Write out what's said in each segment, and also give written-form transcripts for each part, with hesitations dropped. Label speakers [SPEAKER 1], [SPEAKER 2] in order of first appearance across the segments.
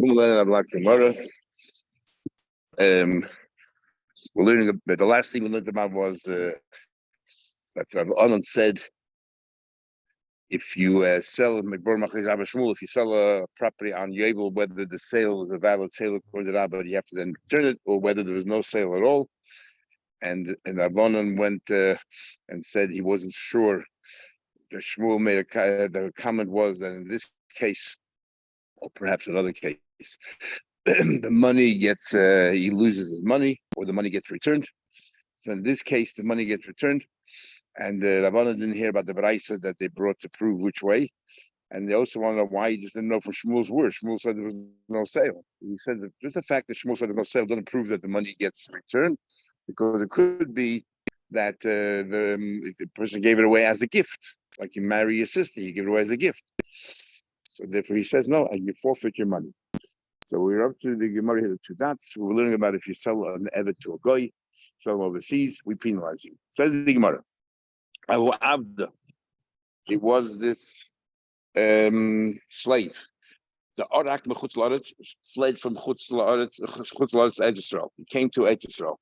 [SPEAKER 1] Um, we're learning about the last thing we learned about was that Rabbi Anan said if you sell if you sell a property on Yovel, whether the sale is a valid sale according to Rabbi, you have to then return it, or whether there was no sale at all. And Rabbanan went and said he wasn't sure. The Shmuel made the comment was that in this case, or perhaps another case, the money gets he loses his money, or the money gets returned. So in this case, the money gets returned, and Rabbanan didn't hear about the Baraisa that they brought to prove which way. And they also want to know why he just didn't know from Shmuel's word. Shmuel said there was no sale. He said that just the fact that Shmuel said there's no sale doesn't prove that the money gets returned, because it could be that the person gave it away as a gift, like you marry your sister, you give it away as a gift. So therefore he says no, and you forfeit your money. So we're up to the Gemara here, the two dots. We're learning about if you sell an evet to a goy, sell him overseas, we penalize you. Says the Gemara. It was this slave. The Arak Mechutz La'aretz fled from Chutz La'aretz Eretz Yisrael. He came to Eretz Yisrael.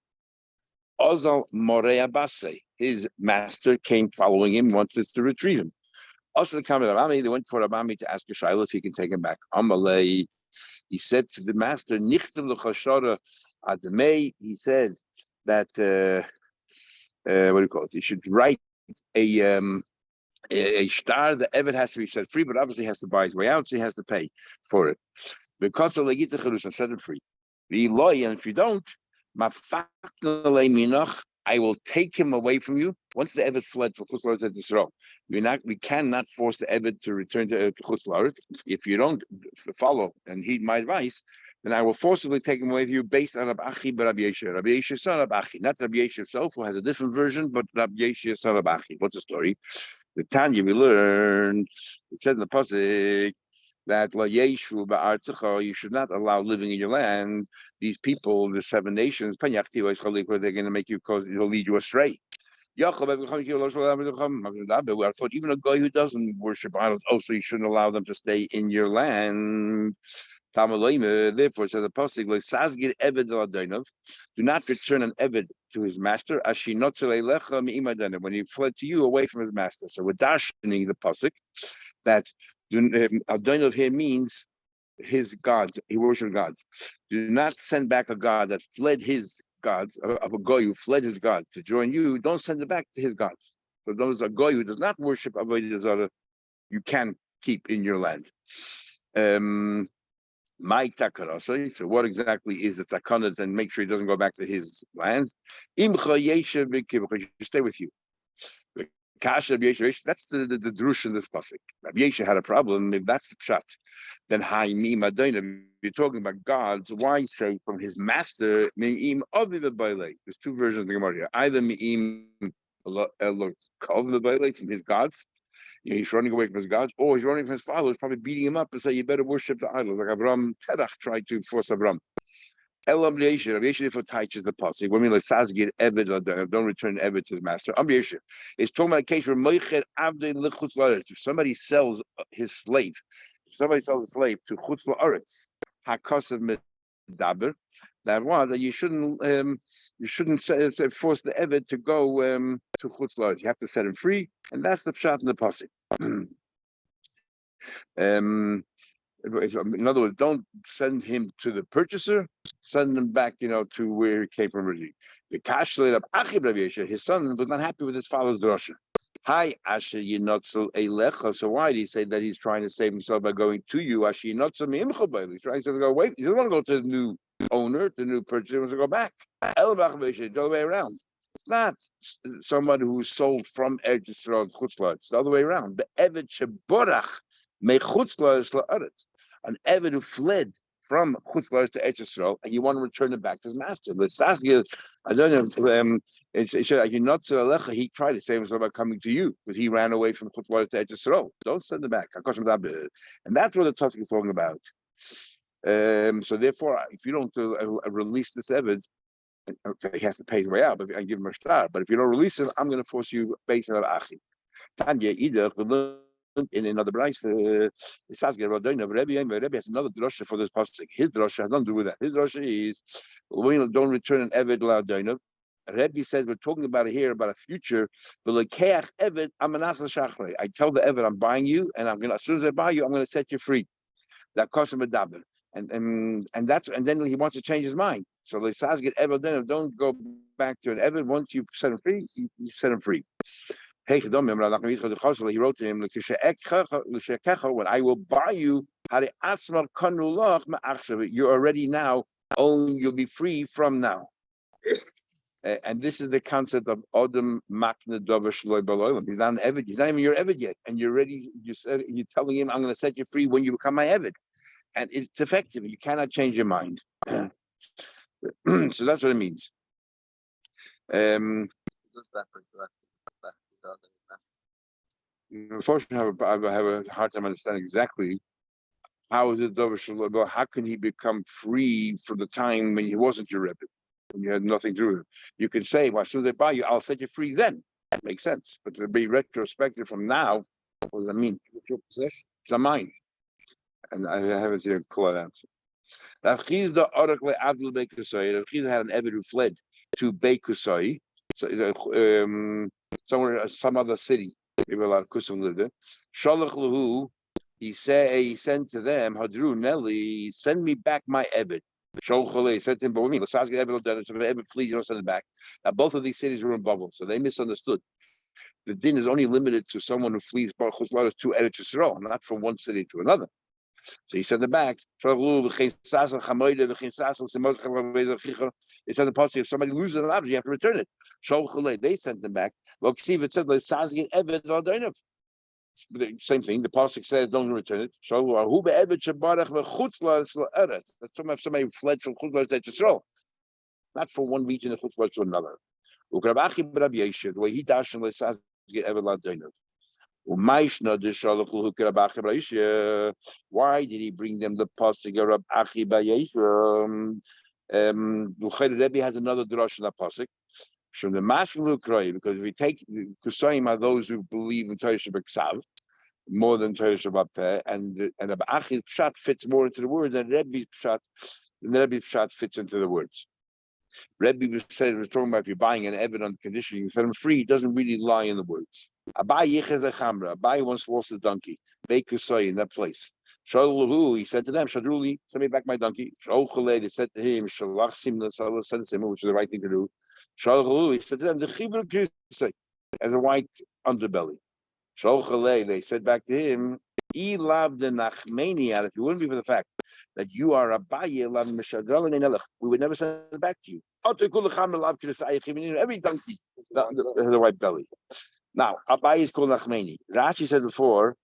[SPEAKER 1] Ozal Morei Abase, his master came following him, wanted to retrieve him. Also, they went for Abami to ask Yisrael if he can take him back. Amalei, he said to the master, Nichtem l'chashara admei. He said that what do you call it? You should write a star. The Eved has to be set free, but obviously has to buy his way out, so he has to pay for it. Because of Legita Cherusha, set him free. And if you don't, I will take him away from you. Once the Eved fled for Chutz La'aretz at Yisrael, we cannot force the Eved to return to Chutz La'aretz. If you don't follow and heed my advice, then I will forcibly take him away from you based on Rabbi Achi but Rabbi Yeshua. Rabbi Yeshua's son Rabbi Achi, not Rabbi Yeshua himself, who has a different version, but Rabbi Yeshua's son Rabbi Achi. What's the story? The Tanya we learned, it says in the pasuk that La Yeshu ba'artzecha, you should not allow living in your land. These people, the 7 nations, they're going to make you, cause they'll lead you astray. I thought even a guy who doesn't worship idols, so you shouldn't allow them to stay in your land. Therefore, it says the pasuk, do not return an eved to his master when he fled to you away from his master. So we're darshaning the pasuk that Adonov here means his gods. He worshipped gods. Do not send back a god that fled his gods, of a goy who fled his god to join you. Don't send it back to his gods. So those a goy who does not worship Avodah Zarah, you can keep in your land. My takara. So what exactly is the takana? And make sure he doesn't go back to his lands. Imcha yesha b'kibbutz, stay with you. Kasha Rabbi Yesha, that's the drush in this pasuk. Rabbi Yesha had a problem. If that's the pshat, then Haimim Adonai. You're talking about gods. Why say from his master? Me'im Aviv Bailei. There's 2 versions of the Gemara here. Either Me'im Elok from his gods. He's running away from his gods, or he's running from his father, who's probably beating him up and say, you better worship the idols, like Abraham Terach tried to force Abraham. Elam Yesha, Rabbi Yesha therefore teaches the pasuk. When we lesazgir eved, don't return eved to his master. Yesha is talking about a case where moicher avdei lechutz la'aretz. If somebody sells his slave, if somebody sells a slave to chutz la'aretz, hakasav medaber, that one that you shouldn't force the eved to go to chutz la'aretz. You have to set him free, and that's the pshat in the pasuk. In other words, don't send him to the purchaser, send him back, to where he came from originally. The kashleit of Achib Rabbi Yesha, his son was not happy with his father's drasha. Hi, Asher Yinotzel Eilecha. So why did he say that he's trying to save himself by going to you? Asher Yinotzel Me'imcha Bailey. He's trying to go away. He doesn't want to go to the new owner, the new purchaser. He wants to go back. Elbach Rabbi the other way around. It's not somebody who's sold from Eretz Yisrael to Chutz La'aretz. It's the other way around. The Evet Sheborach Mechutz La'aretz. An Eved who fled from Chutz La'aretz to Eretz Yisrael, and you want to return it back to his master. I don't know. He tried to save himself by coming to you, because he ran away from Chutz La'aretz to Eretz Yisrael. Don't send it back. And that's what the Tosfos is talking about. So therefore, if you don't release this Eved, okay, he has to pay his way out, but I give him a star. But if you don't release him, I'm going to force you based on Achi. Tanya, either in another price. It says Rebbe has another drasha for this pasuk. His drasha has nothing to do with that. His drasha is don't return an eved la'adainav. Rebbe says we're talking about here about a future. I tell the eved I'm buying you, and I'm gonna as soon as I buy you, I'm gonna set you free. That costs him a daber. And then he wants to change his mind. So the says get eved don't go back to an eved. Once you set him free, you set him free. He wrote to him, when I will buy you, you're already now own, you'll be free from now. And this is the concept of Odom Makna Dover Shloi Baloim. He's not an Evid, he's not even your Evid yet. And you're telling him, I'm going to set you free when you become my Evid. And it's effective. You cannot change your mind. So that's what it means. Unfortunately, I have a hard time understanding exactly how is it Dover Shalom. How can he become free from the time when he wasn't your Rebbe, when you had nothing to do with it? You can say, well, as soon as they buy you, I'll set you free then. That makes sense. But to be retrospective from now, what does that mean? It's your possession. It's not mine. And I haven't seen a clear answer. Rav Chizda had an Ebed who fled to Beikusai, so somewhere, some other city. Maybe a lot of Kusim lived there. Shalach Lahu, he sent to them, Hadru Nelly, send me back my Ebed. He said to him, but what do you mean? Let's Ebed done it. So if Ebed flees, you don't send it back. Now both of these cities were in bubbles, so they misunderstood. The din is only limited to someone who flees to Eretz Yisrael, not from one city to another. So he sent it back. It said the policy, if somebody loses an object, you have to return it. They sent them back. Well, see, it said the same thing. The pasuk says, "Don't return it." So that's talking about somebody who fled from Chutz to Yisrael, not from one region of Chutz to another. The way he dashed and says, "Get ever ladinav." Why did he bring them the pasuk of Achi Bayesha? Rebbe has another drush in that pasuk. From the Mashmalu Kroy, because if we take Kusayim are those who believe in Torah Shabbat more than Torah Shabbat Peh, and the Achi's Pshat fits more into the words than Rebbe's Pshat fits into the words. Rebbe was talking about if you're buying an Ebed on condition, you set him free, it doesn't really lie in the words. Abai once lost his donkey. Beikusai in that place. He said to them, Shadruli, send me back my donkey. They said to him, Shalach Simna Salah, send him, which is the right thing to do. He said to them, the Chibur as a white underbelly. They said back to him, if you wouldn't be for the fact that you are a Baye, we would never send it back to you. Every donkey has a white belly. Now, Abai is called Nachmeni. Rashi said before,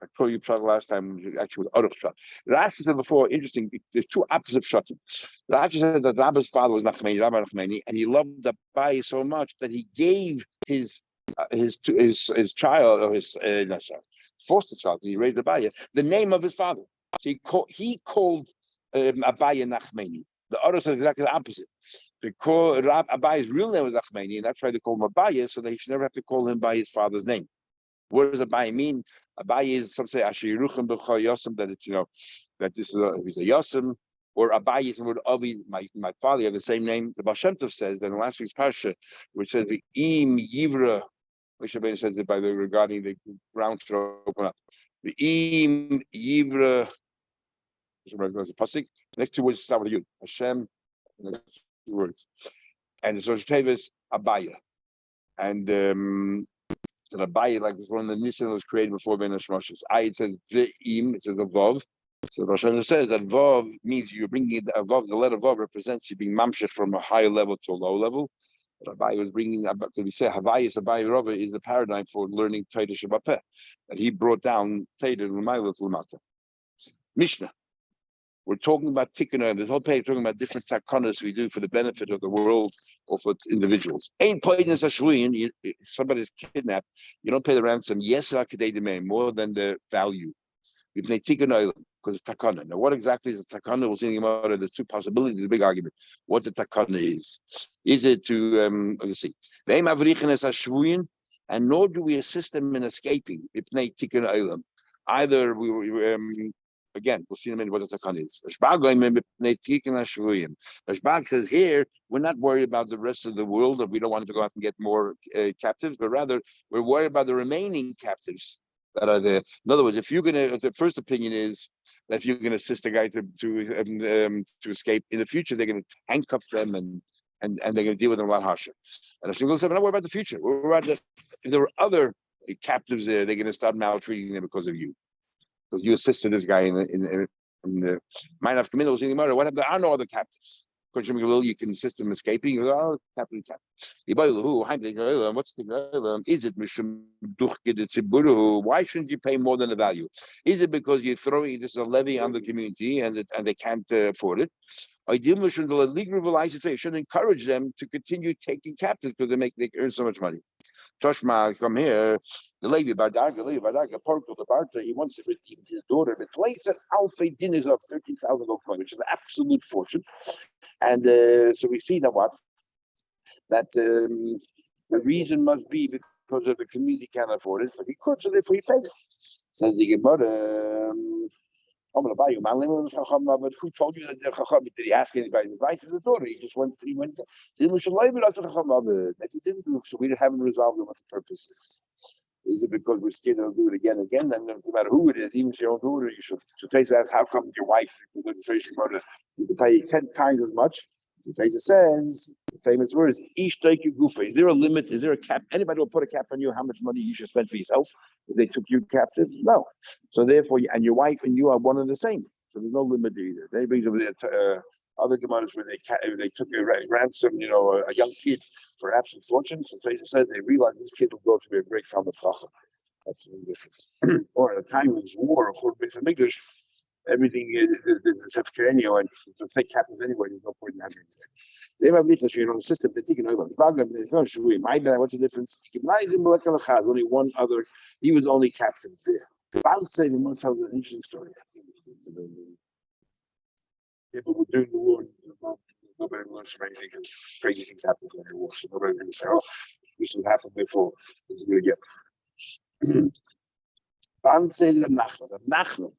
[SPEAKER 1] I told you last time, actually with Aruch Shot. Rashi said before, interesting, there's two opposite shots. Rashi said that Rabbi's father was Nachmeni, Rabbi Nachmeni, and he loved Abai so much that he gave his child, or his foster child, he raised Abai, the name of his father. So he called Abai Nachmeni. The Aruch said exactly the opposite. They call Abai's real name was Achmeni, and that's why they call him Abai, so they should never have to call him by his father's name. What does Abai mean? Abai is, some say Asher Yeruchim B'Chol Yosem, that it's, that this is he's a Yosem, or Abai is the word Abi, my father, you have the same name. The Baal Shem Tov says that in last week's parsha, which says the Im Yivra, which Rabbeinu says that regarding the ground to open up. The Im Yivra, next two words start with you. Hashem, next two words. And the Rosh Tevis Abaya. And Abaya, like one of the Nisan was created before Ben Hashmoshes. It says Im, it says a Vav. So Rosh Hashanah says that Vav means you're bringing a Vav, the letter Vav represents you being mamshech from a higher level to a low level. Abai was bringing, because we say Havayis Abai Rava is the paradigm for learning Torah Shabbat Peh, that he brought down Torah L'mayla to L'mata. Mishnah. We're talking about tikkun. This whole page talking about different takonas we do for the benefit of the world or for individuals. Ain't pointless ashwin. Somebody's kidnapped. You don't pay the ransom. Yes, more than the value. We play tikkun because it's takana. Now, what exactly is a takana? We'll see in the Gemara. There's two possibilities. A big argument. What the takana is? Is it to let's see? and nor do we assist them in escaping. Either again, we'll see in a minute what the takan is. Rashbag says here, we're not worried about the rest of the world, that we don't want to go out and get more captives, but rather we're worried about the remaining captives that are there. In other words, if you're gonna, the first opinion is that if you're gonna assist the guy to escape in the future, they're gonna handcuff them and they're gonna deal with them a lot harsher. And if said, we're not worried about the future. We're worried that if there were other captives there, they're gonna start maltreating them because of you. Because you assisted this guy in the mind of committal in the murder. What if there are no other captives? You can assist him escaping. You go, oh, captain. What's the is it why shouldn't you pay more than the value? Is it because you're throwing this a levy on the community and they can't afford it? You should encourage them to continue taking captives because they earn so much money. Toshma, come here. The Levi Bardaga, Porco, the Barta, he wants to redeem his daughter. The place at Alfei dinners of 13,000 gold coin, which is an absolute fortune. And so we see that the reason must be because of the community can't afford it, but he could, so therefore he paid it. Says the Gemara, I'm going to buy you, man. But who told you that the Chacham? Did he ask anybody to buy to the daughter? He went. He didn't do so. We haven't resolved what the purpose is. Is it because we're scared they'll do it again and again? And no matter who it is, even if your own daughter, you should. So Taisa asks, how come your wife, you can pay 10 times as much? So Taisa says, the famous words, Ish Taiku Gufa. Is there a limit? Is there a cap? Anybody will put a cap on you how much money you should spend for yourself if they took you captive? No. So therefore, and your wife and you are one and the same. So there's no limit either. They brings over there other commands where they took a ransom, a young kid for absolute fortune. So Taisa says they realized this kid will grow to be a great Talmid Chacham. That's the difference. Or at a time when there's war, or English, everything is Hefkerenio, and to take captains anyway, there's no point in having it. They have little, the system, they're taking over. My bad, what's the difference? Only one other, he was only captain there. I would say the one tells an interesting story. People were doing the war, nobody learns from anything because crazy things happen when you're war. So nobody really say, oh, this would happen before. This is good again. I would say that Nachman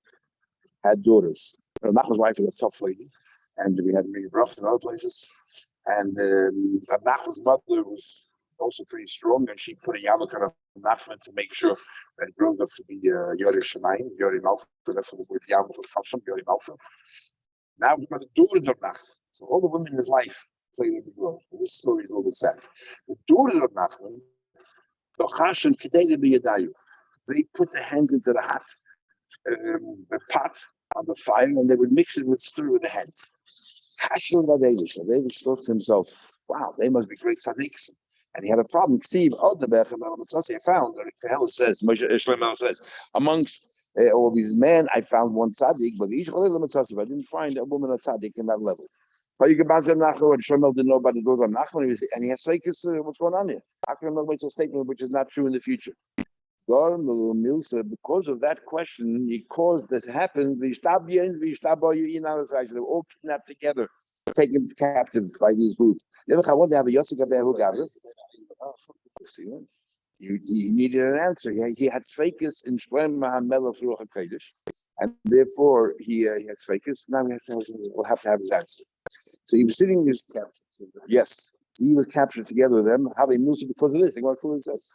[SPEAKER 1] had daughters. Nachman's wife was a tough lady, and we had many brothers in other places. And Nachman's mother was also pretty strong, and she put a yarmulke on Nachman to make sure that it grows up to be Yori Shemayim, Yori Malka. That's what the word yarmulke comes from, Yori Malka. Now we've got the daughters of Nachman. So all the women in his life played a big role. This story is a little bit sad. The daughters of Nachman, they put their hands into the pot on the fire, and they would mix it with stir with the hand. David thought to himself, wow, they must be great tzaddiks. And he had a problem. I found that Kahela says, Shlomo says, amongst all these men, I found one tzaddik, but I didn't find a woman a tzaddik in that level. But you can bounce him Nachman, and Shlomo didn't know about the daughter of Nachman, and he has Seikis, what's going on here? How can I make a statement which is not true in the future? Because of that question, he caused that to happen. They were all kidnapped together, taken captive by these groups. He needed an answer. He had tzveikus in Shloim Melech Ruach HaKodesh, and therefore he had tzveikus. Now we'll have to have his answer. So he was sitting in his yes, he was captured together with them. How they moved because of this. What it says.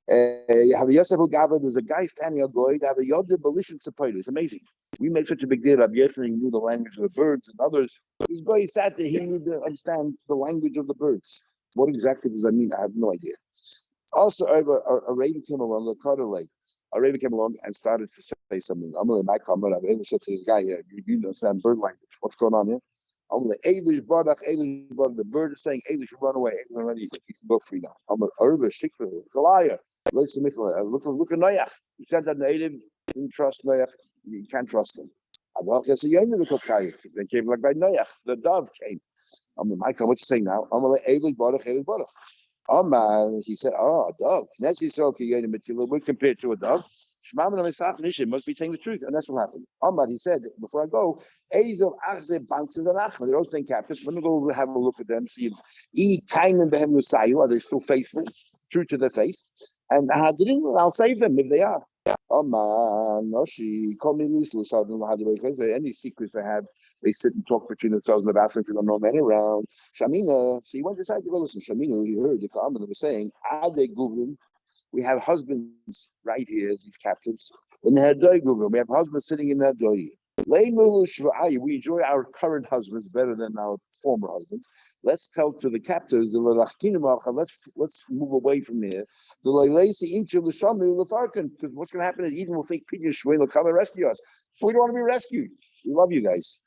[SPEAKER 1] You have a Yosef Ugava, there's a guy standing on Goy, have a Yodim Belishan Sapir. It's amazing. We make such a big deal of Yosef, he knew the language of the birds and others. This guy sat there, he knew to understand the language of the birds. What exactly does that mean? I have no idea. Also, a raven came along, the Carter Lake. A raven came along and started to say something. I'm going to back comment. I've ever said to this guy here, you understand bird language. What's going on here? I'm the Elish Barak, the bird is saying, Elish, run away. You can go free now. I'm an Urba, Shikra, Goliath. Look at Noach. He said that native didn't trust Noach. You can't trust him. They came like by Noach. The dove came. I'm the Michael. What's he saying now? I'm like Elish Barak. He said, oh, a dove. We're compared to a dove. Must be telling the truth, and that's what happened. He said, before I go, they're all staying captives. Let me go have a look at them, see if are they still faithful? true to their faith. And I'll save them if they are. Oh man, no, she called me Lislu, so I don't know how to make it. Any secrets they have, they sit and talk between themselves in the bathroom if you don't know men around. Shamina, so he went inside to go listen. Shamina, he heard the comment was saying, Ade Guvin, we have husbands right here, these captives. In the Hadoi Guvin, we have husbands sitting in the Hadoi. We enjoy our current husbands better than our former husbands. Let's tell to the captives, let's move away from here. Because what's going to happen is Eden will think Pidyash will come and rescue us. So we don't want to be rescued. We love you guys.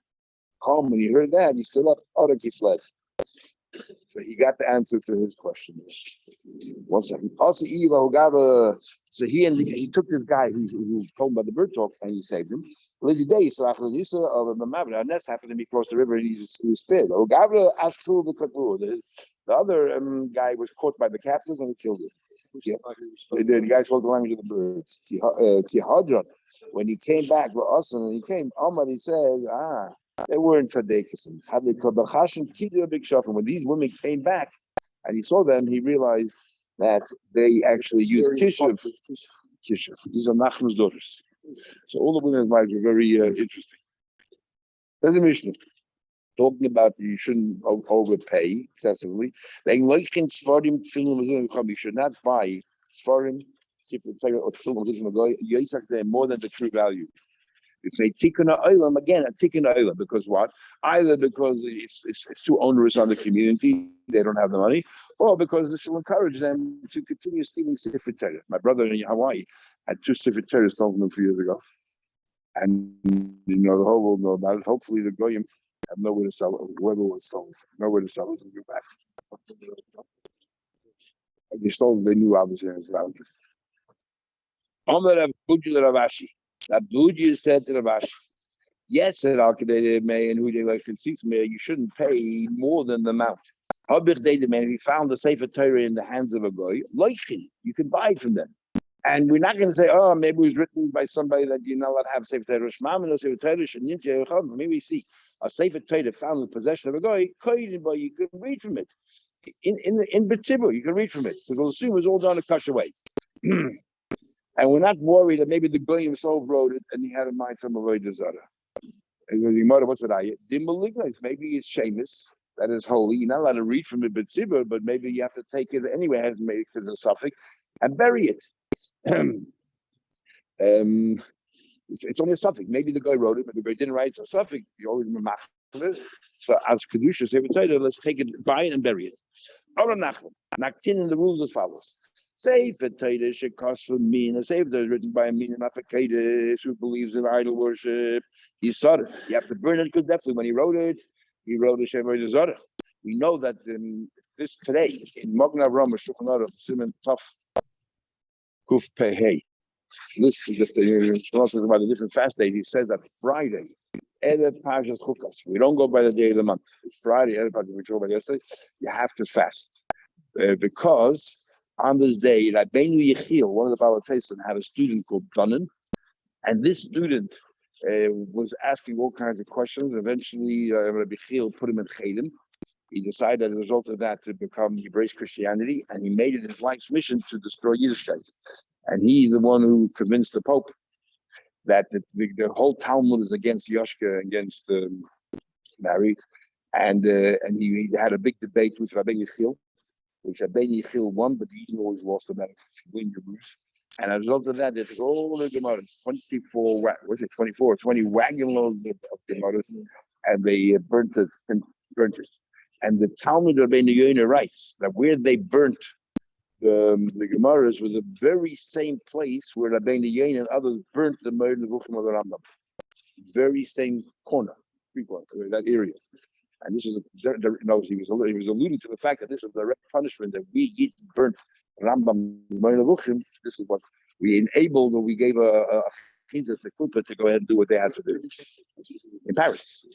[SPEAKER 1] Calm, when he heard that, he stood up, he fled. So he got the answer to his question. One second. Also, so he took this guy who told him about the bird talk and he saved him. Lizzie Day, so after the Nisa of a nest happened to be across the river and he was spared. The other guy was caught by the captives and he killed him. The guy spoke the language of the birds. When he came back with us and he came, he says, they weren't tzaddikim. When these women came back and he saw them, he realized that they actually used kishuv. These are Nachman's daughters. So all the women's lives are very interesting. There's a Mishnah talking about you shouldn't overpay excessively. You should not buy Sfarim, or Tefillin more than the true value. It's a tikkun ha'olam, again, a tikkun ha'olam, because what? Either because it's too onerous on the community, they don't have the money, or because this will encourage them to continue stealing Sefer Torah. My brother in Hawaii had 2 Sefer Torahs stolen a few years ago. And, the whole world know about it. Hopefully the Goyim have nowhere to sell it. Whoever was stolen, nowhere to sell it and go back. And they stole it, they knew obviously it was value. Omer Abuji Ravashi. Abuji said to Ravashi, yes, said Al-Qaeda May and who they like to see me, you shouldn't pay more than the amount. Habich Data Man, we found the Sefer Torah in the hands of a guy, Loichin, you can buy it from them. And we're not going to say, maybe it was written by somebody that you're not allowed to have Sefer Torah Shmam and Sefer Torah. Maybe we see a Sefer Torah found in possession of a guy, you can read from it. In B'tzibur, you can read from it. Because we'll assume it was all done a kasha way. And we're not worried that maybe the Goyim himself wrote it and he had in mind some avodah zarah. And he goes, what's it? Maybe it's Seamus, that is holy. You're not allowed to read from it, but maybe you have to take it anyway, has made it because of suffix, and bury it. It's only a suffix. Maybe the guy wrote it, but the guy didn't write it. It's a suffix. You always remember. So as Kedusha say, let's take it, buy it, and bury it. Naktin in the rules as follows. Sefer Torah should cost for Mina. Sefer Torah is written by a Mina Mapakadesh who believes in idol worship. He saw it. You have to burn it because definitely when he wrote a Shevodah Zarah. We know that this today in Magna Rama Shulchan Aruch Siman Taf Kuf Pehei. This is just about a different fast day. He says that Friday, Erev Parshas Chukas. We don't go by the day of the month. It's Friday, Erev Parshas, which we about yesterday. You have to fast because on this day, Rabbeinu Yechiel, one of the Balateisim, had a student called Dunan, and this student was asking all kinds of questions. Eventually, Rabbi Yechiel put him in Chedim. He decided as a result of that to embrace Christianity, and he made it his life's mission to destroy Yiddishkeit. And he's the one who convinced the Pope that the whole Talmud is against Yoshka, against Mary, and he had a big debate with Rabbi Yechiel, which Rabbi Yechiel won, but he always lost the battle. If you win, you lose. And as a result of that, they took all the Gemara, 20 wagon loads of Gemaras, and they burnt it. And the Talmud of Rabbeinu Yonah writes that where they burnt the Gemaras was the very same place where Rabbeinu Yonah and others burnt the Meir Nevuchim of the Rambam. Very same corner, that area. And this is he was alluding to the fact that this was the direct punishment that we get burnt Rambam Meir Nevuchim. This is what we enabled, or we gave a chizah to Kupa to go ahead and do what they had to do in Paris.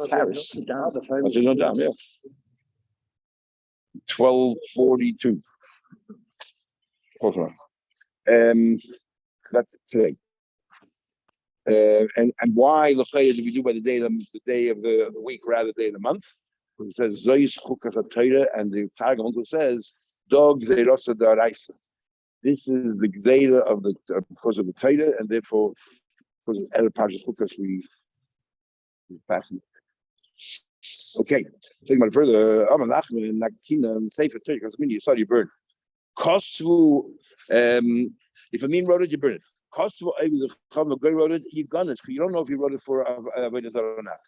[SPEAKER 1] Paris. 1242. That's today. And why L'chayah do we do by the day of the week rather than the day of the month? Because it says Zois Chukas HaTorah, and the Targum also says Dog Zeirasa Daraisa. This is the Gzeira of the because of the Torah, and therefore because of El Parshas Chukas we passing. Okay, think about it further. Aman Nachman and Naktina and Sefer Torah because you saw you burn. Kosvu, if a mean wrote it, you burn it. Kosvu, the guy wrote it, you gun it. You don't know if you wrote it for Avodah Zarah or not.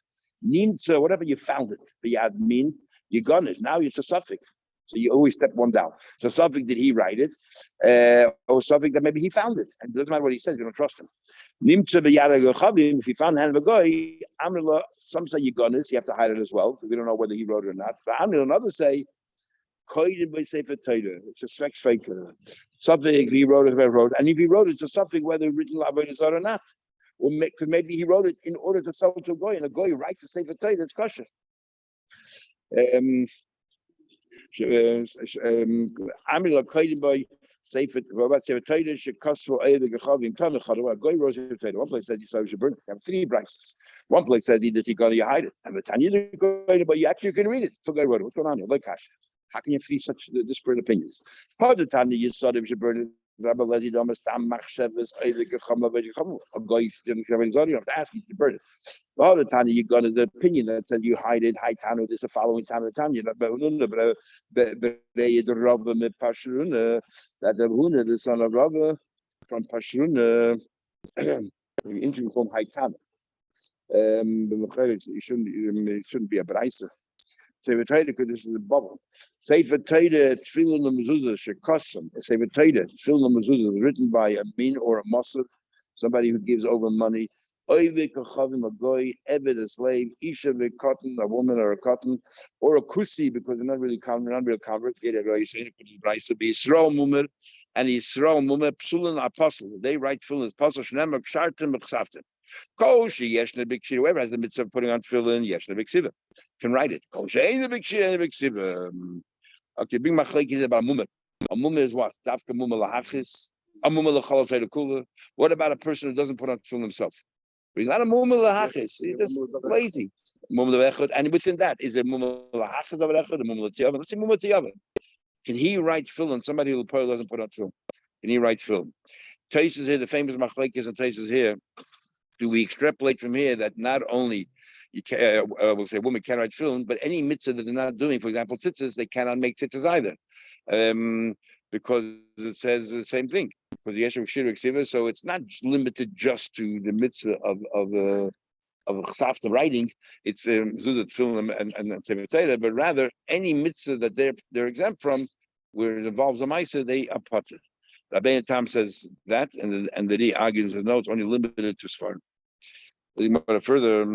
[SPEAKER 1] Nimtza, whatever you found it, but you had mean, you gun it. Now it's a suffix. So you always step one down. So suffix, did he write it? Or suffix that maybe he found it. And it doesn't matter what he says, you don't trust him. Nimtza b'yad ha'chavim, if he found hand of a guy, Amrila, some say you gun it, so you have to hide it as well, because we don't know whether he wrote it or not. But Amrila, and others say, it's a sex fake. Something he wrote it, wrote, and if he wrote it, it's a something whether written Avodah Zarah or not. Or because maybe he wrote it in order to sell it to a goy, and a goy writes to Sefer Torah, that's kosher. Amila koydim by Sefer Torah should cost for either gechavim kana chadawa. Goy wrote Sefer Torah. One place says you should burn it. Have three braces. One place says that you gotta hide it. And the Tanya goy, but you actually can read it. So goy wrote it. What's going on here? Like kasha. How can you free such disparate opinions? Part of the time that you saw them should burn it. Rabbi Lezi Domas Tam Machshavas Either Gechama Vegechama. A guy didn't have any you have to ask you to burn it. All the time you got is the opinion that says you hide it, high Tanu, this is the following time of the Tanya. But the Rava mit Pashruna, that the Huna, the son of Rava from Pashruna, into from high Tanu. It shouldn't be a Braisa. Sefer Torah, because this is a bubble. Sefer Torah, Tefillin Mezuzah, Shekosam. Sefer Torah, Tefillin Mezuzah, is written by a min or a Mossad, somebody who gives over money. Oive Kachavim, a goy, Eved, a slave, Isha, a cotton, a woman or a cotton, or a kusi, because they're not really common, not real convert. Get it right, saying it could be Yisrael Mumer, and Yisrael Mumer, Psulin Apostle. They write Tefillin as Apostle, Shnemer, Kshartim, B'chsaftim. Koshi Yeshna Big Shir, whoever has the mitzvah of putting on tefillin, Yeshna Big Siva can write it. Koshi ain't the Big Shir, ain't the Big Siva. Okay, big machlek is about mumah. A mumah is what? Dafka mumah lahachis. A mumah lachalot kula. What about a person who doesn't put on tefillin himself? He's not a mumah lahachis. He's just lazy. Mumah lechad, and within that is a mumah lahachis of echad, a mumah tiyavan. Let's say mumah tiyavan. Can he write tefillin? Somebody who probably doesn't put on tefillin. Can he write tefillin? Taisus here, the famous machlek is and Taisus here. Do we extrapolate from here that not only you can, we'll say a woman can't write tefillin, but any mitzvah that they're not doing, for example, tzitzis, they cannot make tzitzis either, because it says the same thing. Because the Yeshua Kshir Ksiva, so it's not limited just to the mitzvah of chsafta writing. It's zuzah tefillin and sefer Torah, but rather any mitzvah that they're exempt from, where it involves a ma'aseh, they are potter. Rabbeinu Tam says that, and the Ri argues says no, it's only limited to Sfardim. Further,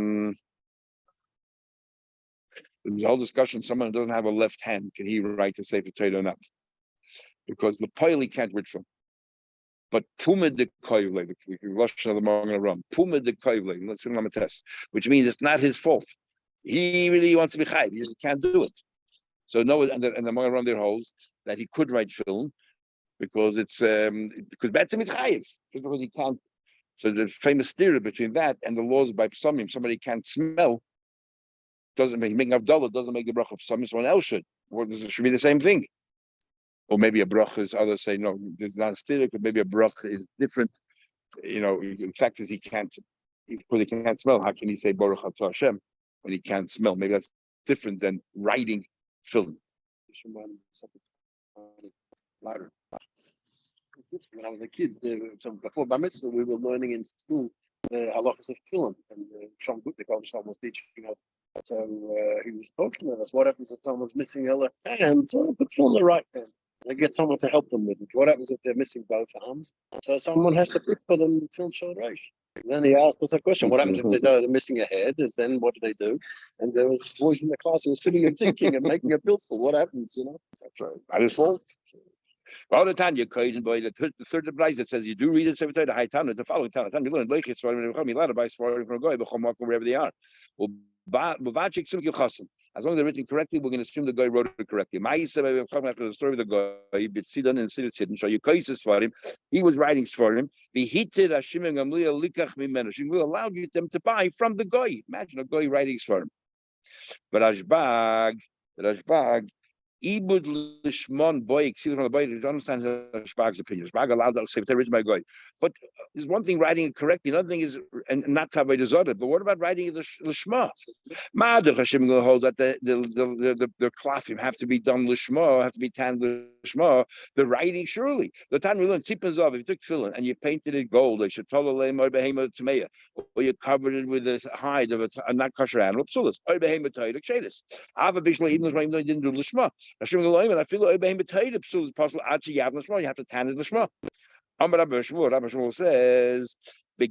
[SPEAKER 1] there's a whole discussion. Someone who doesn't have a left hand, can he write the Sefer Torah or not? Because the Poili can't read from. But Puma de Koivle, we can rush another morning and run. Puma de Koivle, let's see him on a test, which means it's not his fault. He really wants to be chayv, he just can't do it. So no, and the morning run there holds that he could write film because it's because Betzim is chayv, because he can't. So the famous theory between that and the laws by Psamim, somebody can't smell, doesn't make making Avdallah doesn't make the bracha of Psamim, someone else should. Or it should be the same thing. Or maybe a bracha is, others say no, it's not a theory, but maybe a bracha is different. In fact is he can't smell. How can he say Baruch Atah Hashem when he can't smell? Maybe that's different than writing film. Louder. When I was a kid, so before Bar Mitzvah, we were learning in school halachas of tefillin, and Shom Gutnik was teaching us. So he was talking to us. What happens if someone's missing a left hand? So put on the right hand. They get someone to help them with it. What happens if they're missing both arms? So someone has to put for them tefillin shel reish. Then he asked us a question: what happens if they're missing a head? Then what do? And there was boys in the class who were sitting and thinking and making a bill for what happens. That's right. That is fault. All the time you're crazy, boy. The third advice that says you do read it every time. The high town, the following town. You learn leichitz for me. A lot of advice for go wherever they are. As long as they're written correctly, we're going to assume the guy wrote it correctly. After the story of the guy, he was writing Sfarim. We allowed them to buy from the guy. Imagine a guy writing Sfarim. But Rashbag Ibud lishmon boy, see from the boy. You understand Shpag's opinion. Shpag allowed to say my guy. But there's one thing writing it correctly. Another thing is and not Tavay Dezodeh. But what about writing the Lishma? Ma'adach Hashem will hold that the klafim have to be done lishma, have to be tanned lishma. The writing surely. The time we learned tzipazov. If you took tefillin and you painted it gold, they should tell or behema tmeya, or you covered it with the hide of a not kosher animal. Psulas or behema tayrik shadis. Ava bishla even they didn't do lishma. Hashem will I feel or behema tayrik psulas possible achi yav lishma. You have to tan it lishma. Amar Rabbi Shmuel says. We're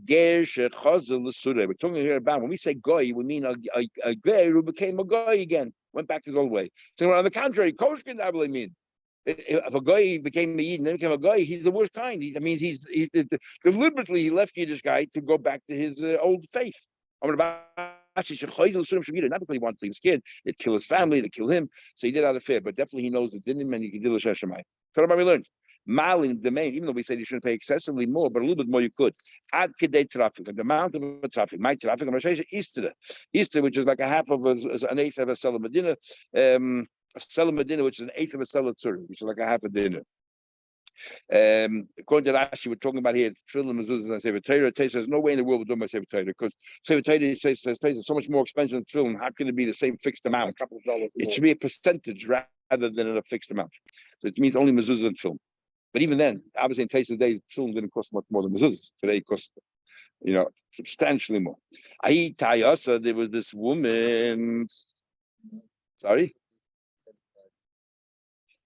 [SPEAKER 1] talking here about when we say goy, we mean a goy who became a goy again, went back to his old way. So on the contrary, koshkin I really mean. If a guy became a Yid and then became a guy, he's the worst kind. That means he's deliberately he left Yiddish guy to go back to his old faith. Not because he wanted to be scared, it'd kill his family, it'd kill him. So he did out of fear, but definitely he knows it didn't and he can deal with Sheshamai. So what we learned? Malin the main, even though we said you shouldn't pay excessively more, but a little bit more you could. Add kedei traffic, the amount of a traffic. My traffic, I'm going to say Easter, which is like a half of an eighth of a Selah Medina, a Selah Medina, which is an eighth of a Selah Tzuri, which is like a half a dinner. According to Rashi, we're talking about here tefillin, mezuzahs, and sefer Torah. It says no way in the world we're doing by sefer Torah because sefer Torah says so much more expensive than tefillin. How can it be the same fixed amount? A couple of dollars. It should be a percentage rather than a fixed amount. So it means only mezuzahs and tefillin. But even then, obviously in Tais's days, tefillin didn't cost much more than mezuzahs. Today it costs, substantially more. There was this woman. Sorry.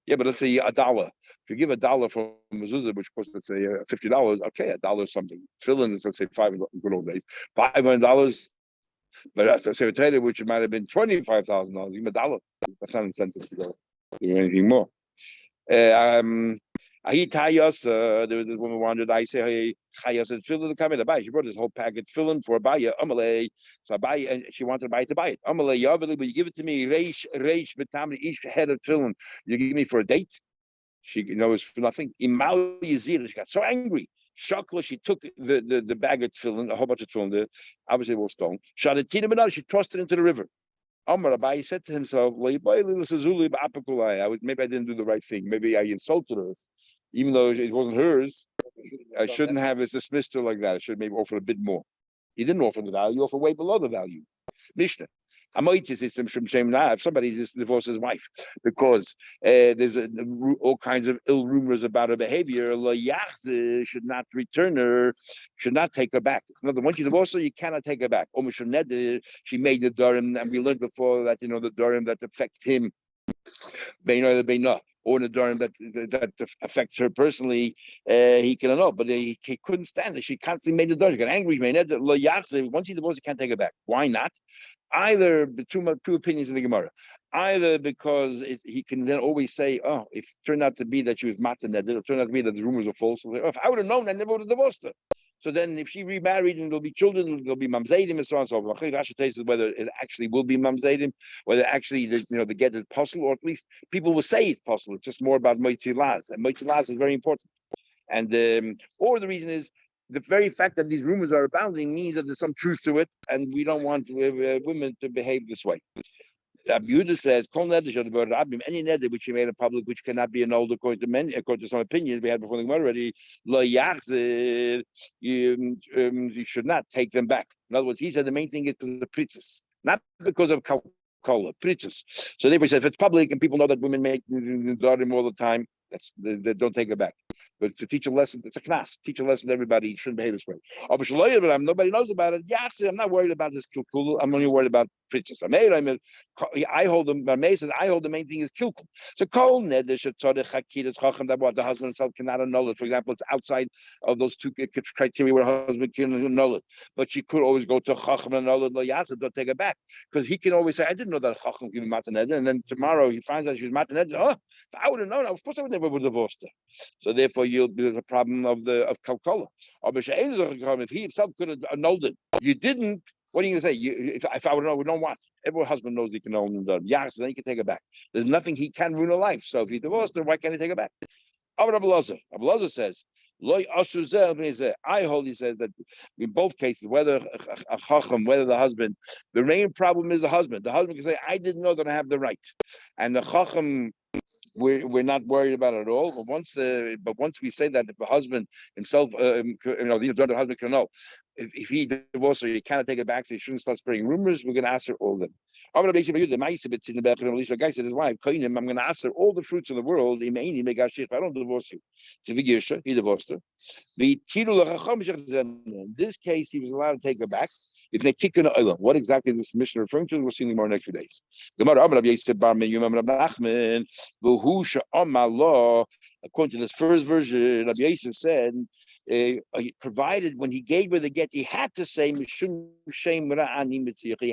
[SPEAKER 1] Yeah, but let's say $1. If you give $1 for mezuzah, which costs let's say $50, okay, $1 something. Tefillin is let's say $5 in good old days, $500. But after say Torah, which might have been $25,000, give him $1. That's not incentive to go do anything more. There was this woman wanted. I say, hey, Chayas and tefillin to come in to buy. She brought this whole packet tefillin for Abaya. Amalei, so Abaya, and she wanted to buy it. Amalei, Yaveli, but you give it to me. Reish, betamri, each head of tefillin. You give me for a date. She knows for nothing. Imal Yazir, she got so angry. Shakla, she took the bag of tefillin, a whole bunch of tefillin there. Obviously, it was stone. Shadatina, she tossed it into the river. Amar Abai said to himself, maybe I didn't do the right thing. Maybe I insulted her. Even though it wasn't hers, I shouldn't have dismissed her like that. I should maybe offer a bit more. He didn't offer the value, he offered way below the value. Mishnah. If somebody just divorces his wife because there's all kinds of ill rumors about her behavior, should not return her, should not take her back. Another, once you divorce her, you cannot take her back. She made the darim, and we learned before that the darim that affect him, or the darim that affects her personally, he can annul, but he couldn't stand it. She constantly made the darim. She got angry. Once he divorced, he can't take her back. Why not? Either two opinions in the Gemara. Either because he can then always say, "Oh, if it turned out to be that she was mataned, it turned out to be that the rumors were false. Like, if I would have known, I never would have divorced her." So then, if she remarried and there'll be children, there'll be mamzedim and so on and so forth. Rashi tells us whether it actually will be mamzedim, whether actually the get is possible, or at least people will say it's possible. It's just more about moitzi laz, and moitzi laz is very important. And or the reason is, the very fact that these rumors are abounding means that there's some truth to it, and we don't want women to behave this way. Rabbi Yehuda says, any neder which you made in public, which cannot be annulled according to some opinions we had before the Gemara already, you should not take them back. In other words, he said the main thing is because of the pritzes, not because of kola, pritzes. So therefore he said, if it's public and people know that women make darim all the time, they don't take it back. But to teach a lesson, it's a knas. Teach a lesson to everybody. You shouldn't behave this way. But nobody knows about it. I'm not worried about this kilkul. I'm only worried about preachers. I hold them. May says I hold the main thing is kilkul. So kol neder that what the husband himself cannot annul it. For example, it's outside of those two criteria where a husband can annul it. But she could always go to chacham and annul it. Don't take it back, because he can always say, I didn't know that chacham could be mataned, and then tomorrow he finds out she was mataned. Oh, if I would have known, of course I would never divorced her. So therefore, there's a problem of kalkola. If he himself could have annulled it, you didn't. What are you going to say? If I would know, we don't want. Every husband knows he can own the so then he can take it back. There's nothing he can ruin a life. So if he divorced her, why can't he take it back? Abu Lazar says, I hold, he says, that in both cases, whether a chacham, whether the husband, the main problem is the husband. The husband can say, I didn't know that I have the right. And the chacham, we're not worried about it at all. But once we say that, if the husband himself, the husband can know, if he divorced her, he cannot take it back, so he shouldn't start spreading rumors. We're going to ask her all of them. I'm going to guy said his wife, I'm going to ask her all the fruits of the world. If I don't divorce you, he divorced her. In this case, he was allowed to take her back. What exactly is this mission referring to? We'll see in the more next few days. According to this first version, Rabbi Yosef said, provided when he gave her the get, he had to say, he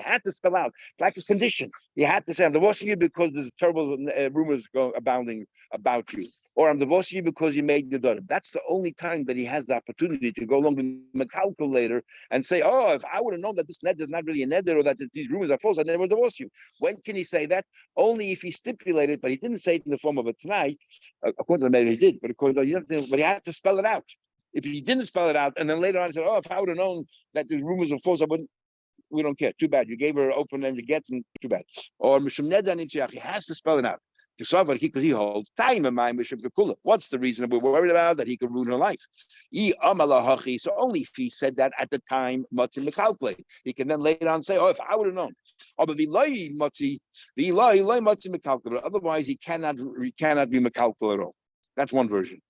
[SPEAKER 1] had to spell out, like a condition. He had to say, I'm divorcing you because there's terrible rumors abounding about you. Or I'm divorcing you because you made the daughter. That's the only time that he has the opportunity to go along with the calculator and say, oh, if I would have known that this net is not really a neder or that these rumors are false, I'd never divorce you. When can he say that? Only if he stipulated, but he didn't say it in the form of a tonight. According to the matter, he did, but but he had to spell it out. If he didn't spell it out, and then later on he said, oh, if I would have known that these rumors were false, I wouldn't. We don't care. Too bad. You gave her open-ended get, and too bad. Or Mishum Neder Nitzach, he has to spell it out. Because he holds time in mind. What's the reason we're worried about that he could ruin her life? So only if he said that at the time, he can then later on say, oh, if I would have known. Otherwise, he cannot be mekalkel at all. That's one version.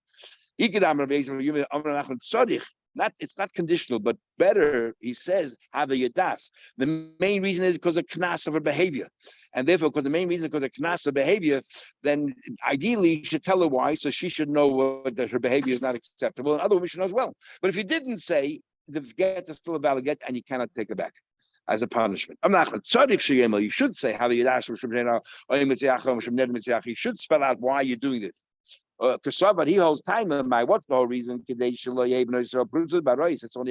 [SPEAKER 1] It's not conditional, but better, he says, have a yadas. The main reason is because of knas of her behavior. And therefore, because the main reason is because of knas of behavior, then ideally you should tell her why, so she should know that her behavior is not acceptable, and other women should know as well. But if you didn't say, the get is still a valid get, and you cannot take it back as a punishment. I'm not tzaddik sheyemel. You should say, have a yadas. You should spell out why you're doing this. But he holds time in my what's the whole reason? It's only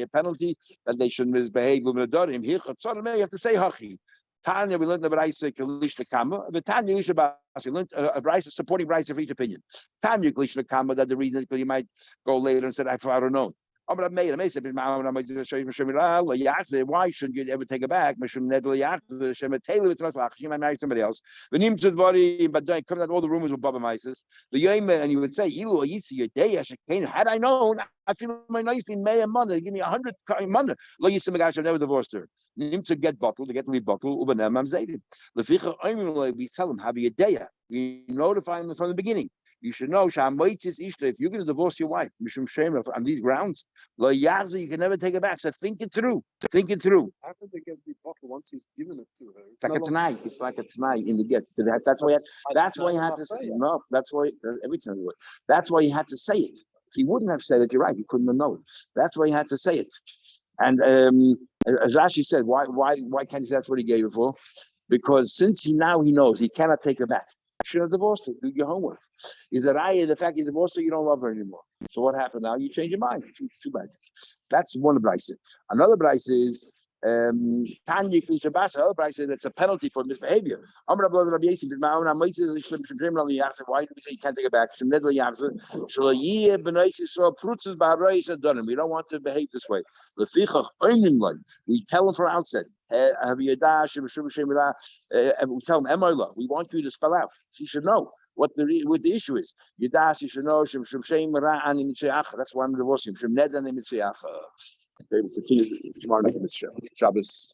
[SPEAKER 1] a penalty that they should misbehave. You have to say hachi. Tanya, we learned the Braisa Kalish the Kama. The Tanya Lish about we learned a Braisa supporting Braisa for each opinion. Tanya Kalish the Kama, that the reason is because you might go later and say, I don't know. Why shouldn't you ever take it back? I married somebody else. But coming out all the rumors with Baba Mises, the Yemen, and you would say, had I known, I feel my nice in May a month, give me 100 money. I've never divorced her. To get bottled, to get me bottled, we tell him, have a day. We notify him from the beginning. You should know, if you're going to divorce your wife, on these grounds, you can never take it back. So think it through. Think it through.
[SPEAKER 2] How could they get the bottle once he's given it to her?
[SPEAKER 1] It's like a tonight. It's like a tonight in the get. That's why you had to say it. No, that's why every time you would. That's why you had to say it. If he wouldn't have said it, you're right. You couldn't have known. That's why you had to say it. And as Rashi said, why can't he say that's what he gave it for? Because since he knows he cannot take her back. You should have divorced her. Do your homework. Is that the fact you divorced her, you don't love her anymore. So what happened now? You change your mind. Too bad. That's one Braisa. Another Braisa is Tanya Klishabasa. Another Braisa is that's a penalty for misbehavior. Why do we say you can't take it back? We don't want to behave this way. We tell them from outset. We tell them, we want you to spell out. She should know what the issue is. Yadas, you should know. That's why I'm divorcing him. Okay, we'll continue tomorrow night in the show. Shabbos.